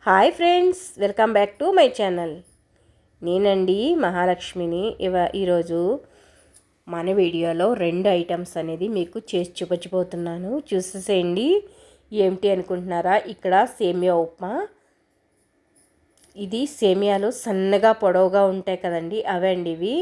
Hi friends, welcome back to my channel. నేనండి మహాలక్ష్మిని. ఈరోజు మన వీడియోలో 2 ఐటమ్స్ అనేది మీకు చేసి చూపించబోతున్నాను. చూసేసేయండి. ఏమిటి అనుకుంటున్నారా? ఇక్కడ సేమియా ఉప్మా. ఇది సేమియాలు సన్నగా పొడవుగా ఉంటాయి కదండి, అవండి ఇవి.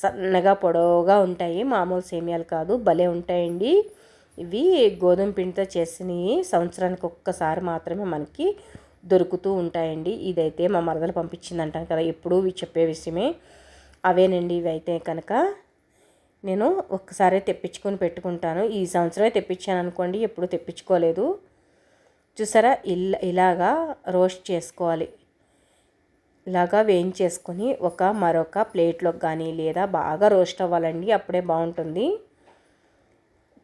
సన్నగా పొడవుగా ఉంటాయి, మామూలు సేమియాలు కాదు, భలే ఉంటాయండి. ఇవి గోధుమ పిండితో చేసినవి. సంవత్సరానికి ఒక్కసారి మాత్రమే మనకి దొరుకుతూ ఉంటాయండి. ఇదైతే మా మరదలు పంపించింది అంటాను కదా, ఎప్పుడూ చెప్పే విషయమే. అవేనండి ఇవి. అయితే కనుక నేను ఒక్కసారి తెప్పించుకొని పెట్టుకుంటాను. ఈ సంవత్సరమే తెప్పించాను అనుకోండి, ఎప్పుడు తెప్పించుకోలేదు. చూసారా, ఇలాగా రోస్ట్ చేసుకోవాలి. ఇలాగా వేయించేసుకొని మరొక ప్లేట్లోకి కానీ, లేదా బాగా రోస్ట్ అవ్వాలండి, అప్పుడే బాగుంటుంది.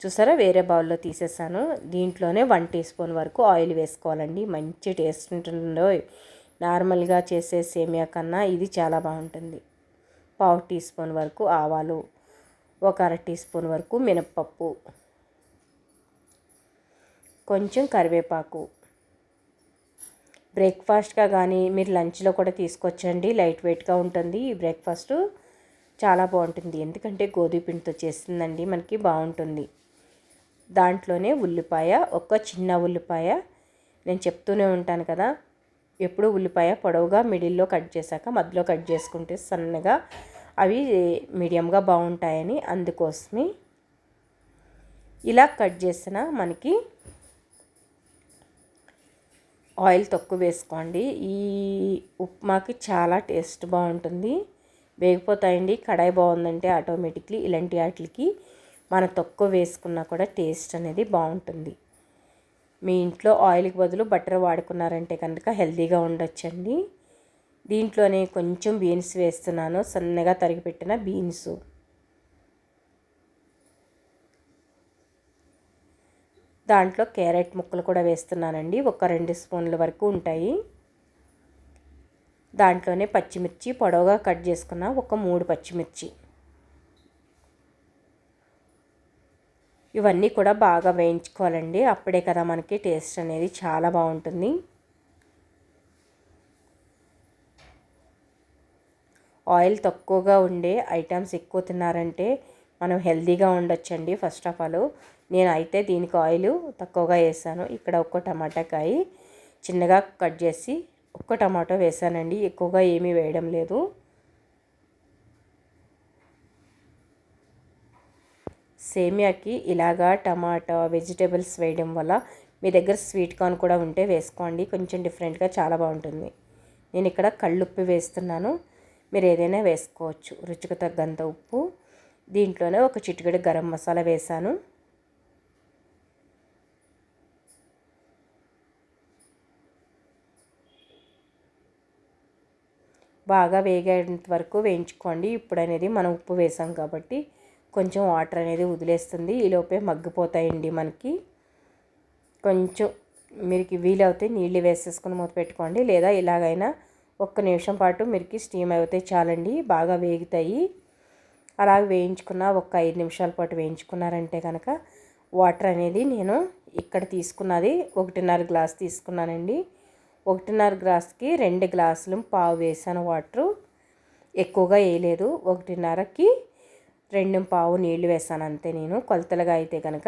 చూసారా, వేరే బౌల్లో తీసేసాను. దీంట్లోనే 1 టీ స్పూన్ వరకు ఆయిల్ వేసుకోవాలండి. మంచి టేస్ట్ ఉంటుందో. నార్మల్గా చేసే సేమియా కన్నా ఇది చాలా బాగుంటుంది. 1/2 టీ స్పూన్ వరకు ఆవాలు, 1/2 టీ స్పూన్ వరకు మినప్పప్పు, కొంచెం కరివేపాకు. బ్రేక్ఫాస్ట్గా కానీ మీరు లంచ్లో కూడా తీసుకొచ్చండి. లైట్ వెయిట్గా ఉంటుంది ఈ బ్రేక్ఫాస్ట్. చాలా బాగుంటుంది, ఎందుకంటే గోధుమ పిండితో చేస్తుందండి, మనకి బాగుంటుంది. దాంట్లోనే ఉల్లిపాయ, ఒక చిన్న ఉల్లిపాయ. నేను చెప్తూనే ఉంటాను కదా, ఎప్పుడు ఉల్లిపాయ పొడవుగా మిడిల్లో కట్ చేశాక మధ్యలో కట్ చేసుకుంటే సన్నగా అవి మీడియంగా బాగుంటాయని, అందుకోసమే ఇలా కట్ చేసిన. మనకి ఆయిల్ తక్కువ వేసుకోండి. ఈ ఉప్మాకి చాలా టేస్ట్ బాగుంటుంది. వేగిపోతాయండి. కడాయి బాగుందంటే ఆటోమేటిక్లీ ఇలాంటి వాటికి మనం తక్కువ వేసుకున్నా కూడా టేస్ట్ అనేది బాగుంటుంది. మీ ఇంట్లో ఆయిల్కి బదులు బటర్ వాడుకున్నారంటే కనుక హెల్తీగా ఉండొచ్చండి. దీంట్లోనే కొంచెం బీన్స్ వేస్తున్నాను, సన్నగా తరిగిపెట్టిన బీన్స్. దాంట్లో క్యారెట్ ముక్కలు కూడా వేస్తున్నానండి, ఒక 2 స్పూన్ల వరకు ఉంటాయి. దాంట్లోనే పచ్చిమిర్చి పొడవుగా కట్ చేసుకున్న ఒక 3 పచ్చిమిర్చి. ఇవన్నీ కూడా బాగా వేయించుకోవాలండి, అప్పుడే కదా మనకి టేస్ట్ అనేది చాలా బాగుంటుంది. ఆయిల్ తక్కువగా ఉండే ఐటమ్స్ ఎక్కువ తిన్నారంటే మనం హెల్తీగా ఉండొచ్చండి. ఫస్ట్ ఆఫ్ ఆల్ నేను అయితే దీనికి ఆయిల్ తక్కువగా వేసాను. ఇక్కడ ఒక టమాటాకాయ చిన్నగా కట్ చేసి ఒక్క టమాటో వేసానండి, ఎక్కువగా ఏమీ వేయడం లేదు. సేమియాకి ఇలాగా టమాటా వెజిటేబుల్స్ వేయడం వల్ల, మీ దగ్గర స్వీట్ కార్న్ కూడా ఉంటే వేసుకోండి, కొంచెం డిఫరెంట్గా చాలా బాగుంటుంది. నేను ఇక్కడ కళ్ళుప్పు వేస్తున్నాను, మీరు ఏదైనా వేసుకోవచ్చు, రుచికి తగ్గంత ఉప్పు. దీంట్లోనే ఒక చిటికెడు గరం మసాలా వేసాను. బాగా వేగేంత వరకు వేయించుకోండి. ఇప్పుడు అనేది మనం ఉప్పు వేసాం కాబట్టి కొంచెం వాటర్ అనేది వదిలేస్తుంది, ఈలోపే మగ్గిపోతాయండి మనకి. కొంచెం మీకు వీలవుతే నీళ్ళు వేసేసుకుని మూత పెట్టుకోండి, లేదా ఇలాగైనా 1 నిమిషం పాటు మీకు స్టీమ్ అయితే చాలండి, బాగా వేగుతాయి. అలా వేయించుకున్న ఒక 5 నిమిషాల పాటు వేయించుకున్నారంటే కనుక వాటర్ అనేది నేను ఇక్కడ తీసుకున్నది 1.5 గ్లాస్ తీసుకున్నానండి. 1.5 గ్లాస్కి 2 గ్లాసులు పావు వేసాను వాటరు, ఎక్కువగా వేయలేదు. 1.5కి 2 నీళ్ళు వేసాను అంతే నేను, కొలతలుగా అయితే కనుక.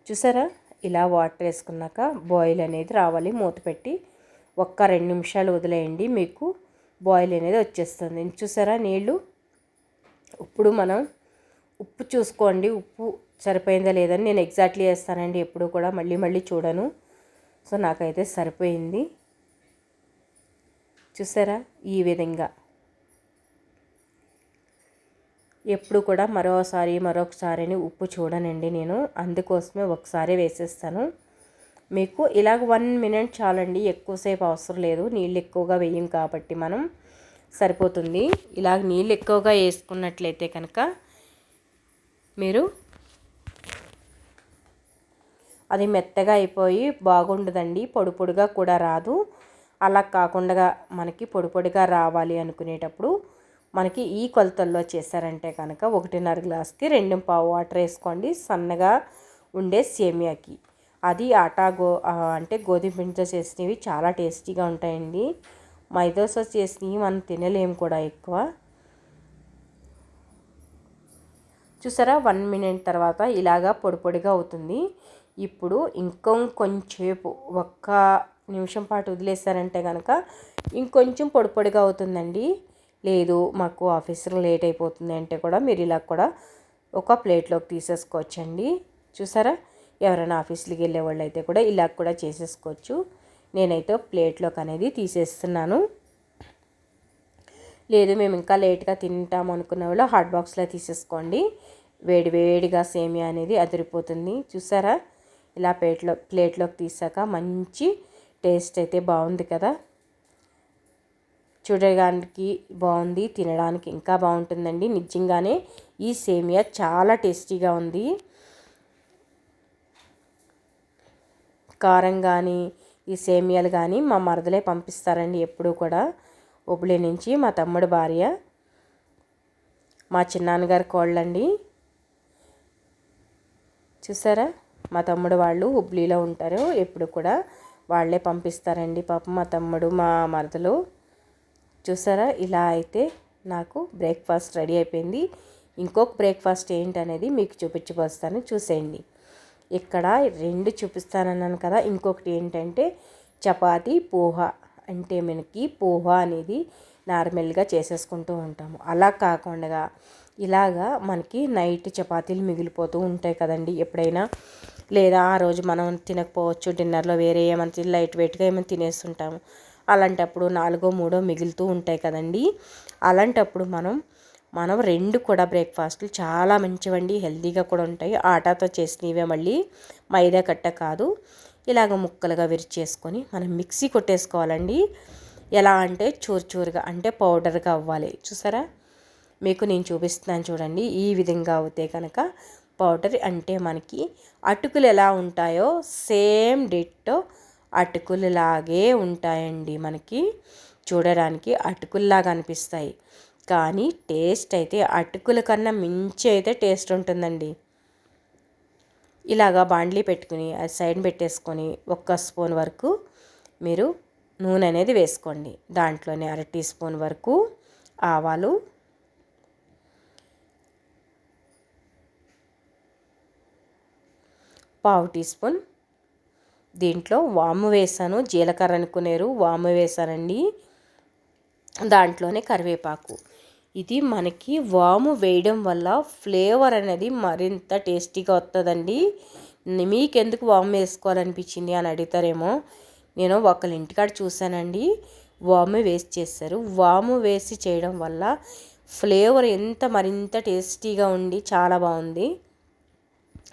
చూసారా, ఇలా వాటర్ వేసుకున్నాక బాయిల్ అనేది రావాలి. మూత పెట్టి 2 నిమిషాలు వదిలేయండి, మీకు బాయిల్ అనేది వచ్చేస్తుంది. చూసారా నీళ్ళు. ఇప్పుడు మనం ఉప్పు చూసుకోండి, ఉప్పు సరిపోయిందా లేదని. నేను ఎగ్జాక్ట్లీ వేస్తానండి, ఎప్పుడు కూడా మళ్ళీ చూడను. సో నాకైతే సరిపోయింది. చూసారా, ఈ విధంగా. ఎప్పుడు కూడా మరొకసారి ఉప్పు చూడనండి నేను, అందుకోసమే ఒకసారి వేసేస్తాను. మీకు ఇలాగ 1 మినిట్ చాలండి, ఎక్కువసేపు అవసరం లేదు. నీళ్ళు ఎక్కువగా వేయం కాబట్టి మనం సరిపోతుంది. ఇలాగ నీళ్ళు ఎక్కువగా వేసుకున్నట్లయితే కనుక మీరు అది మెత్తగా అయిపోయి బాగుండదండి, పొడిగా కూడా రాదు. అలా కాకుండా మనకి పొడిగా రావాలి అనుకునేటప్పుడు మనకి ఈ కొలతల్లో చేశారంటే కనుక 1.5 గ్లాస్కి 2 వాటర్ వేసుకోండి, సన్నగా ఉండే సేమియాకి. అది అంటే గోధుమ పిండితో చేసినవి చాలా టేస్టీగా ఉంటాయండి. మైదాతో చేసినవి మనం తినలేము కూడా ఎక్కువ. చూసారా 1 మినిట్ తర్వాత ఇలాగా పొడి పొడిగా అవుతుంది. ఇప్పుడు ఇంకొంచెంసేపు ఒక్క నిమిషం పాటు వదిలేసారంటే కనుక ఇంకొంచెం పొడి పొడిగా అవుతుందండి. లేదు మాకు ఆఫీస్కి లేట్ అయిపోతుంది అంటే కూడా మీరు ఇలా కూడా ఒక ప్లేట్లోకి తీసేసుకోవచ్చండి. చూసారా, ఎవరైనా ఆఫీస్కి వెళ్ళే వాళ్ళు అయితే కూడా ఇలా కూడా చేసేసుకోవచ్చు. నేనైతే ప్లేట్లోకి అనేది తీసేస్తున్నాను. లేదు మేము ఇంకా లేట్గా తింటాము అనుకున్న వాళ్ళు హాట్ బాక్స్లో తీసేసుకోండి. వేడివేడిగా సేమియా అనేది అదిరిపోతుంది. చూసారా, ఇలా ప్లేట్లోకి తీసాక మంచి టేస్ట్ అయితే బాగుంది కదా. చూడడానికి బాగుంది, తినడానికి ఇంకా బాగుంటుందండి. నిజంగానే ఈ సేమియా చాలా టేస్టీగా ఉంది. కారం కానీ ఈ సేమియాలు కానీ మా మరదలే పంపిస్తారండి ఎప్పుడూ కూడా. హుబ్లీ నుంచి మా తమ్ముడు భార్య, మా చిన్నాన్నగారి కోళ్ళండి. చూసారా, మా తమ్ముడు వాళ్ళు హుబ్లీలో ఉంటారు, ఎప్పుడు కూడా వాళ్ళే పంపిస్తారండి. పాపం మా తమ్ముడు మా మరదలు. చూసారా, ఇలా అయితే నాకు బ్రేక్ఫాస్ట్ రెడీ అయిపోయింది. ఇంకొక బ్రేక్ఫాస్ట్ ఏంటనేది మీకు చూపించబోస్తాను, చూసేయండి. ఇక్కడ 2 చూపిస్తానన్నాను కదా. ఇంకొకటి ఏంటంటే చపాతీ పోహా. అంటే మనకి పోహా అనేది నార్మల్గా చేసేసుకుంటూ ఉంటాము. అలా కాకుండా ఇలాగా మనకి నైట్ చపాతీలు మిగిలిపోతూ ఉంటాయి కదండి ఎప్పుడైనా. లేదా ఆ రోజు మనం తినకపోవచ్చు, డిన్నర్లో వేరే ఏమైనా లైట్ వెయిట్గా ఏమైనా తినేస్తుంటాము. అలాంటప్పుడు 4 3 మిగులుతూ ఉంటాయి కదండి. అలాంటప్పుడు మనం 2 కూడా బ్రేక్ఫాస్ట్లు చాలా మంచివండి, హెల్తీగా కూడా ఉంటాయి. ఆటాతో చేసినవే, మళ్ళీ మైదా కట్ట కాదు. ఇలాగ ముక్కలుగా విరిచేసుకొని మనం మిక్సీ కొట్టేసుకోవాలండి. ఎలా అంటే చూరుగా, అంటే పౌడర్గా అవ్వాలి. చూసారా, మీకు నేను చూపిస్తున్నాను చూడండి. ఈ విధంగా అవుతే కనుక పౌడర్ అంటే మనకి అటుకులు ఎలా ఉంటాయో సేమ్ డిట్టో అటుకులలాగే ఉంటాయండి. మనకి చూడడానికి అటుకుల్లాగా అనిపిస్తాయి, కానీ టేస్ట్ అయితే అటుకుల కన్నా మించి అయితే టేస్ట్ ఉంటుందండి. ఇలాగా బాండ్లీ పెట్టుకుని అది సైడ్ పెట్టేసుకొని 1 స్పూన్ వరకు మీరు నూనె అనేది వేసుకోండి. దాంట్లోనే 1/2 టీ స్పూన్ వరకు ఆవాలు, 1/2 టీ స్పూన్ దీంట్లో వాము వేసాను. జీలకర్ర అనుకునేరు, వాము వేసానండి. దాంట్లోనే కరివేపాకు. ఇది మనకి వాము వేయడం వల్ల ఫ్లేవర్ అనేది మరింత టేస్టీగా వస్తుందండి. మీకెందుకు వాము వేసుకోవాలనిపించింది అని అడుగుతారేమో. నేను ఒకళ్ళ ఇంటికాడ చూశానండి, వాము వేసి చేస్తారు. వాము వేసి చేయడం వల్ల ఫ్లేవర్ మరింత టేస్టీగా ఉండి చాలా బాగుంది.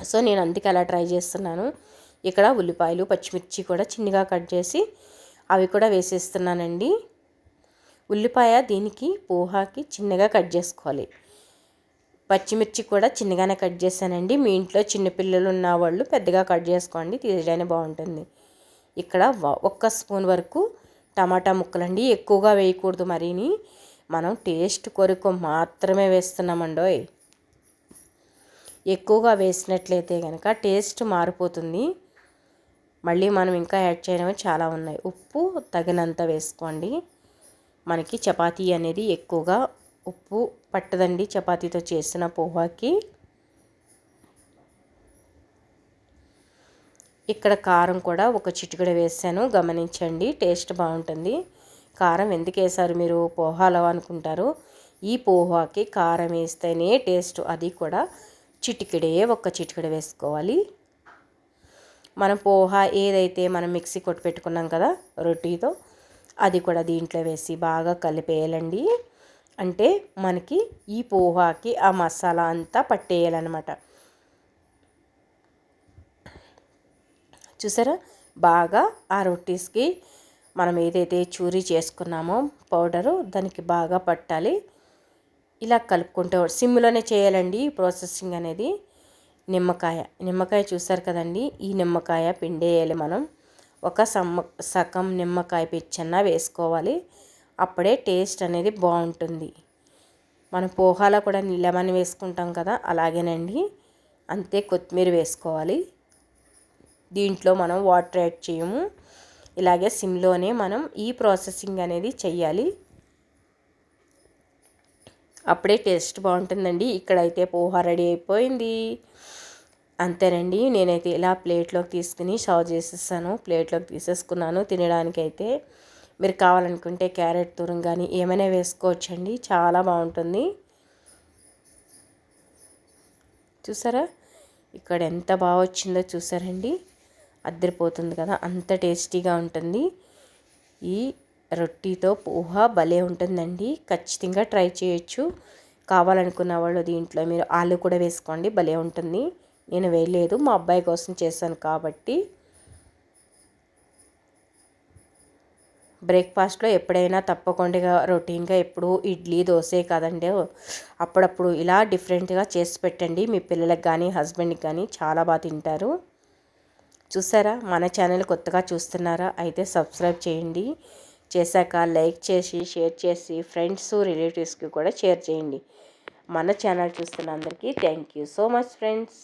సో నేను అందుకే అలా ట్రై చేస్తున్నాను. ఇక్కడ ఉల్లిపాయలు, పచ్చిమిర్చి కూడా చిన్నగా కట్ చేసి అవి కూడా వేసేస్తున్నానండి. ఉల్లిపాయ దీనికి పోహాకి చిన్నగా కట్ చేసుకోవాలి. పచ్చిమిర్చి కూడా చిన్నగానే కట్ చేశానండి. మీ ఇంట్లో చిన్నపిల్లలు ఉన్న వాళ్ళు పెద్దగా కట్ చేసుకోండి, తీయడానికి బాగుంటుంది. ఇక్కడ 1 స్పూన్ వరకు టమాటా ముక్కలండి. ఎక్కువగా వేయకూడదు, మరీని మనం టేస్ట్ కొరకు మాత్రమే వేస్తున్నామండోయ్. ఎక్కువగా వేసినట్లయితే కనుక టేస్ట్ మారిపోతుంది. మళ్ళీ మనం ఇంకా యాడ్ చేయడం చాలా ఉన్నాయి. ఉప్పు తగినంత వేసుకోండి. మనకి చపాతీ అనేది ఎక్కువగా ఉప్పు పట్టదండి చపాతీతో చేసిన పోహాకి. ఇక్కడ కారం కూడా 1 చిటికెడు వేసాను, గమనించండి, టేస్ట్ బాగుంటుంది. కారం ఎందుకు వేసారు మీరు పోహాలో అనుకుంటారు. ఈ పోహాకి కారం వేస్తేనే టేస్ట్. అది కూడా చిటికెడే, 1 చిటికెడు వేసుకోవాలి. మనం పోహా ఏదైతే మనం మిక్సీ కొట్టి పెట్టుకున్నాం కదా రొటీతో, అది కూడా దీంట్లో వేసి బాగా కలిపేయాలండి. అంటే మనకి ఈ పోహాకి ఆ మసాలా అంతా పట్టేయాలన్నమాట. చూసారా, బాగా ఆ రొటీస్కి మనం ఏదైతే చూరీ చేసుకున్నామో పౌడరు దానికి బాగా పట్టాలి. ఇలా కలుపుకుంటూ సిమ్లోనే చేయాలండి ప్రాసెసింగ్ అనేది. నిమ్మకాయ చూసారు కదండి, ఈ నిమ్మకాయ పిండేయాలి మనం. ఒక సగం నిమ్మకాయ పిచ్చన్న వేసుకోవాలి, అప్పుడే టేస్ట్ అనేది బాగుంటుంది. మనం పోహాలో కూడా లెమన్ వేసుకుంటాం కదా, అలాగేనండి. అంతే, కొత్తిమీర వేసుకోవాలి. దీంట్లో మనం వాటర్ యాడ్ చేయము. ఇలాగే సిమ్లోనే మనం ఈ ప్రాసెసింగ్ అనేది చెయ్యాలి. అప్పుడే టేస్ట్ బాగుంటుందండి. ఇక్కడైతే పోహా రెడీ అయిపోయింది. అంతేనండి. నేనైతే ఇలా ప్లేట్లోకి తీసుకుని సర్వ్ చేసేసాను. ప్లేట్లోకి తీసేసుకున్నాను. తినడానికైతే మీరు కావాలనుకుంటే క్యారెట్ తురుము కానీ ఏమైనా వేసుకోవచ్చండి, చాలా బాగుంటుంది. చూసారా ఇక్కడ ఎంత బాగా వచ్చిందో చూసారండి. అద్దరిపోతుంది కదా, అంత టేస్టీగా ఉంటుంది. ఈ రొట్టితో పోహా భలే ఉంటుందండి. ఖచ్చితంగా ట్రై చేయొచ్చు. కావాలనుకున్న వాళ్ళు దీంట్లో మీరు ఆలు కూడా వేసుకోండి, భలే ఉంటుంది. నేను వేయలేదు, మా అబ్బాయి కోసం చేశాను కాబట్టి. బ్రేక్ఫాస్ట్లో ఎప్పుడైనా తప్పకుండా రొటీన్గా ఎప్పుడు ఇడ్లీ దోసే కాదండి, అప్పుడప్పుడు ఇలా డిఫరెంట్గా చేసి పెట్టండి. మీ పిల్లలకు కానీ హస్బెండ్కి కానీ చాలా బాగా తింటారు. చూసారా, మన ఛానల్ కొత్తగా చూస్తున్నారా అయితే సబ్స్క్రైబ్ చేయండి. చేశాక లైక్ చేసి షేర్ చేసి ఫ్రెండ్స్ రిలేటివ్స్కి కూడా షేర్ చేయండి. మన ఛానల్ చూస్తున్న అందరికీ thank you so much friends.